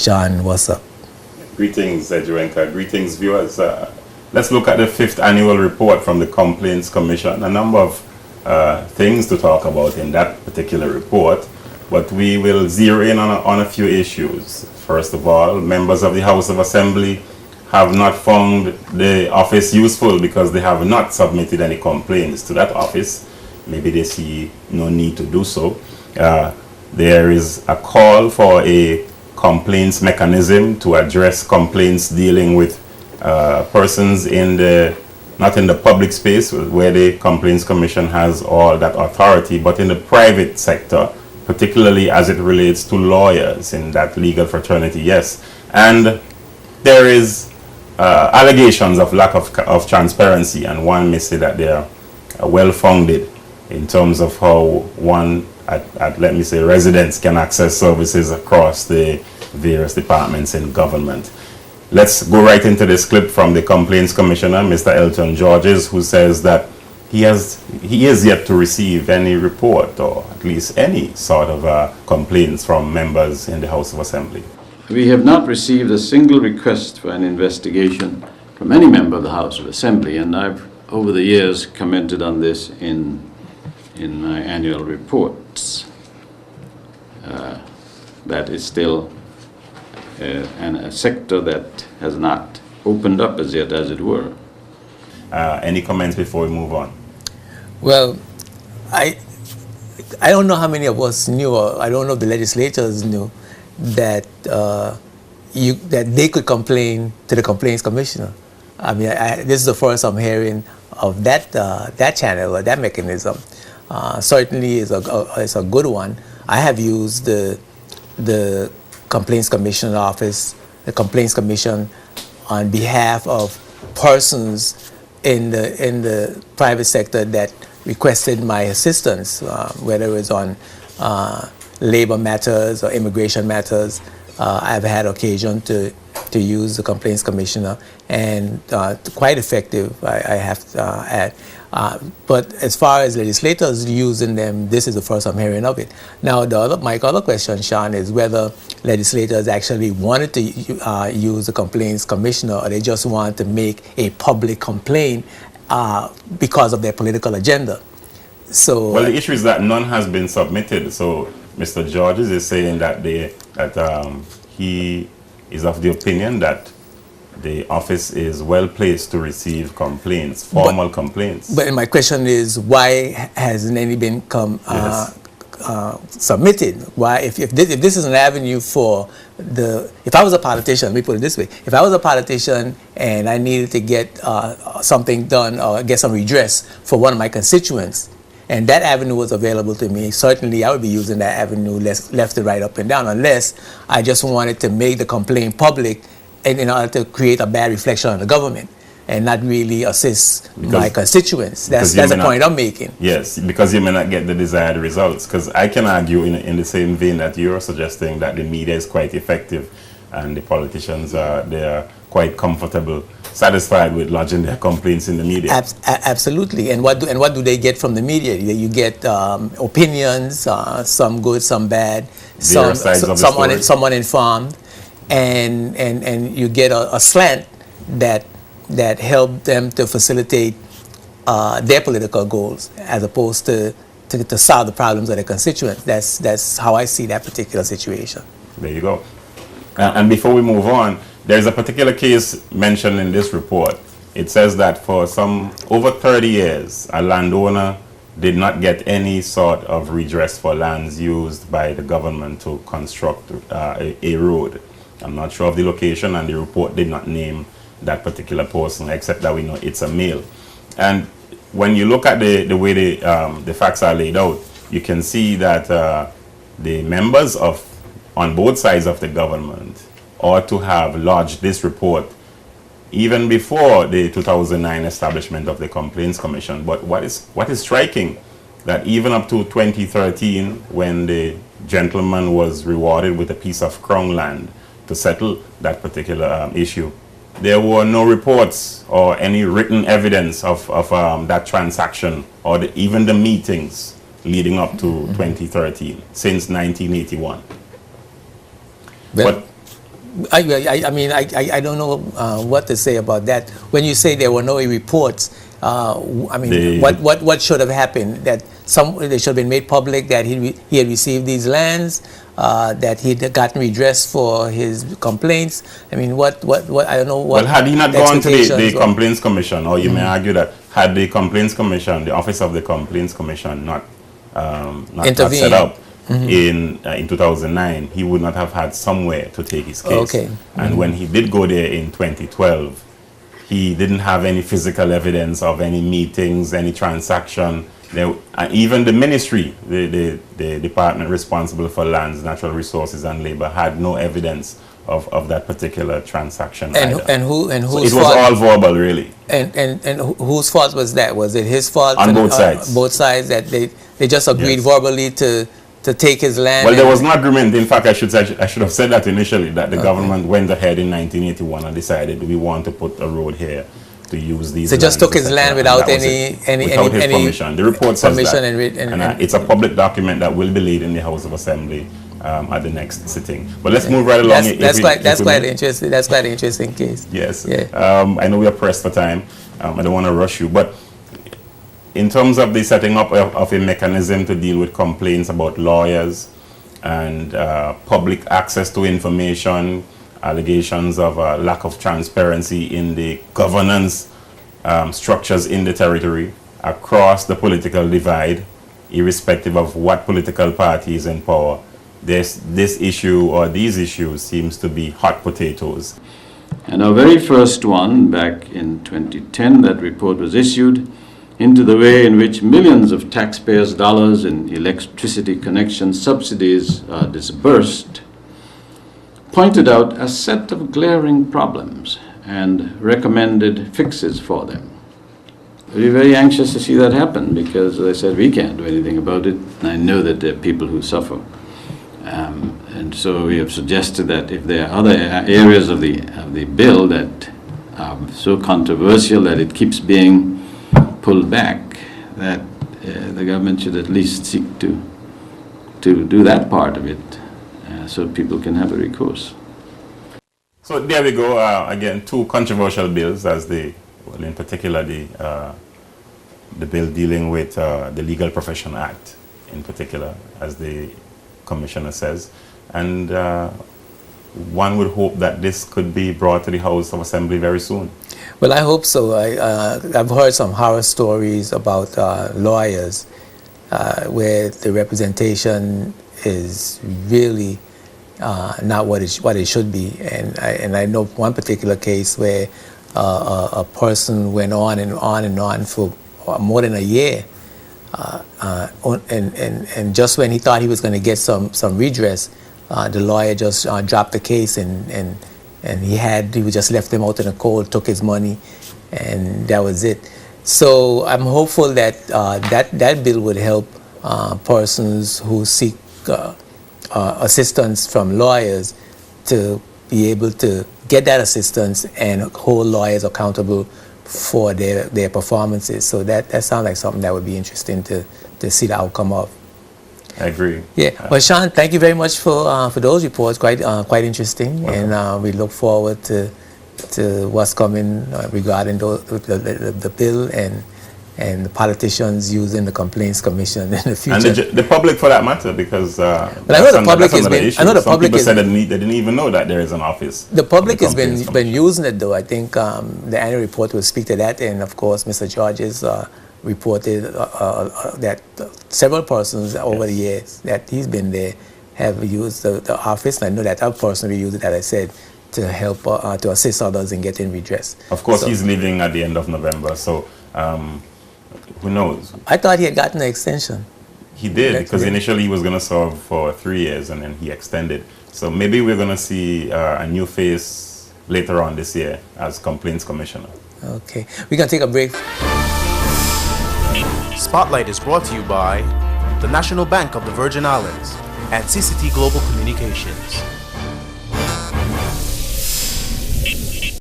John, what's up? Greetings, Edgewenka. Greetings, viewers. Let's look at the 5th annual report from the Complaints Commission. A number of things to talk about in that particular report, but we will zero in on a few issues. First of all, members of the House of Assembly have not found the office useful because they have not submitted any complaints to that office. Maybe they see no need to do so. There is a call for a complaints mechanism to address complaints dealing with persons not in the public space where the Complaints Commission has all that authority, but in the private sector, particularly as it relates to lawyers in that legal fraternity, yes. And there is allegations of lack of transparency, and one may say that they are well-founded in terms of how one, let me say, residents can access services across the various departments in government. Let's go right into this clip from the Complaints Commissioner, Mr. Elton Georges, who says that he is yet to receive any report or at least any sort of complaints from members in the House of Assembly. We have not received a single request for an investigation from any member of the House of Assembly, and I've, over the years, commented on this in my annual reports. That is still a sector that has not opened up as yet, as it were. Any comments before we move on? Well, I don't know how many of us knew, or I don't know if the legislators knew that that they could complain to the Complaints Commissioner. I mean, this is the first I'm hearing of that channel or that mechanism. Certainly is a good one. I have used the Complaints Commission office, the Complaints Commission, on behalf of persons in the private sector that requested my assistance, whether it was on labor matters or immigration matters. I've had occasion to use the Complaints Commissioner, and quite effective, I have to add. But as far as legislators using them, this is the first I'm hearing of it. Now, my other question, Sean, is whether legislators actually wanted to use the Complaints Commissioner, or they just want to make a public complaint because of their political agenda. So, well, the issue is that none has been submitted. So Mr. Georges is saying that he is of the opinion that the office is well placed to receive complaints, formal complaints. But my question is, why hasn't any been submitted? Why, if this is an avenue for if I was a politician, let me put it this way, if I was a politician and I needed to get something done or get some redress for one of my constituents, and that avenue was available to me, certainly I would be using that avenue left and right, up and down, unless I just wanted to make the complaint public in order to create a bad reflection on the government and not really assist my constituents. That's the point I'm making. Yes, because you may not get the desired results. Because I can argue in the same vein that you're suggesting that the media is quite effective and the politicians they are quite comfortable, satisfied with lodging their complaints in the media. Absolutely. And what do they get from the media? You get opinions, some good, some bad, some uninformed, and you get a slant that help them to facilitate their political goals, as opposed to solve the problems of their constituents. That's how I see that particular situation. There you go. And before we move on, there's a particular case mentioned in this report. It says that for over 30 years, a landowner did not get any sort of redress for lands used by the government to construct a road. I'm not sure of the location, and the report did not name that particular person, except that we know it's a male. And when you look at the way the facts are laid out, you can see that the members on both sides of the government ought to have lodged this report even before the 2009 establishment of the Complaints Commission. But what is striking, that even up to 2013, when the gentleman was rewarded with a piece of crown land to settle that particular issue, there were no reports or any written evidence of that transaction or even the meetings leading up to 2013 since 1981. But I mean, I don't know what to say about that. When you say there were no reports, I mean, what should have happened? That they should have been made public that he had received these lands, that he had gotten redress for his complaints. I mean, what I don't know what. Well, had he not gone to the Complaints Commission, or you may argue that had the Complaints Commission, the Office of the Complaints Commission, not set up in 2009, he would not have had somewhere to take his case. Okay. And when he did go there in 2012, he didn't have any physical evidence of any meetings, any transaction. Even the ministry, the department responsible for lands, natural resources, and labor, had no evidence of that particular transaction. And whose it was all verbal, really. And whose fault was that? Was it his fault? On both sides. Both sides, that they just agreed verbally to take his land. Well, there was no agreement. In fact, I should have said that initially, that the government went ahead in 1981 and decided we want to put a road here to use these. They just took his land without any permission. The report says that, and it's a public document that will be laid in the House of Assembly at the next sitting. But let's move right along. That's quite interesting. That's quite an interesting case. Yes. Yeah. I know we are pressed for time. I don't want to rush you, but in terms of the setting up of a mechanism to deal with complaints about lawyers and public access to information, allegations of lack of transparency in the governance structures in the territory across the political divide, irrespective of what political party is in power, this issue or these issues seems to be hot potatoes. And our very first one, back in 2010, that report was issued into the way in which millions of taxpayers' dollars in electricity connection subsidies are disbursed, pointed out a set of glaring problems and recommended fixes for them. We're very anxious to see that happen because, as I said, we can't do anything about it. And I know that there are people who suffer. And so we have suggested that if there are other areas of the bill that are so controversial that it keeps being pulled back, that the government should at least seek to do that part of it so people can have a recourse. So there we go. Again, two controversial bills, in particular the bill dealing with the Legal Profession Act, in particular, as the Commissioner says. And one would hope that this could be brought to the House of Assembly very soon. Well, I hope so. I've heard some horror stories about lawyers where the representation is really not what it should be. And I know one particular case where a person went on and on for more than a year. And just when he thought he was going to get some redress, the lawyer just dropped the case and he just left him out in the cold, took his money, and that was it. So I'm hopeful that that bill would help persons who seek assistance from lawyers to be able to get that assistance and hold lawyers accountable for their performances. So that sounds like something that would be interesting to see the outcome of. I agree. Yeah. Well, Sean, thank you very much for those reports. Quite interesting. Welcome. And we look forward to what's coming regarding the bill and the politicians using the Complaints Commission in the future. And the public, for that matter, because I know the public has been. I know the public people said they didn't even know that there is an office. The public has been using it, though. I think the annual report will speak to that, and of course, Mr. Georges reported that several persons over the years that he's been there have used the office, and I know that I've personally used it, as I said, to help to assist others in getting redress. Of course, he's leaving at the end of November, so who knows? I thought he had gotten an extension. He did, because initially he was going to serve for 3 years, and then he extended. So maybe we're going to see a new face later on this year as Complaints Commissioner. Okay, we're going to take a break. Spotlight is brought to you by the National Bank of the Virgin Islands and CCT Global Communications.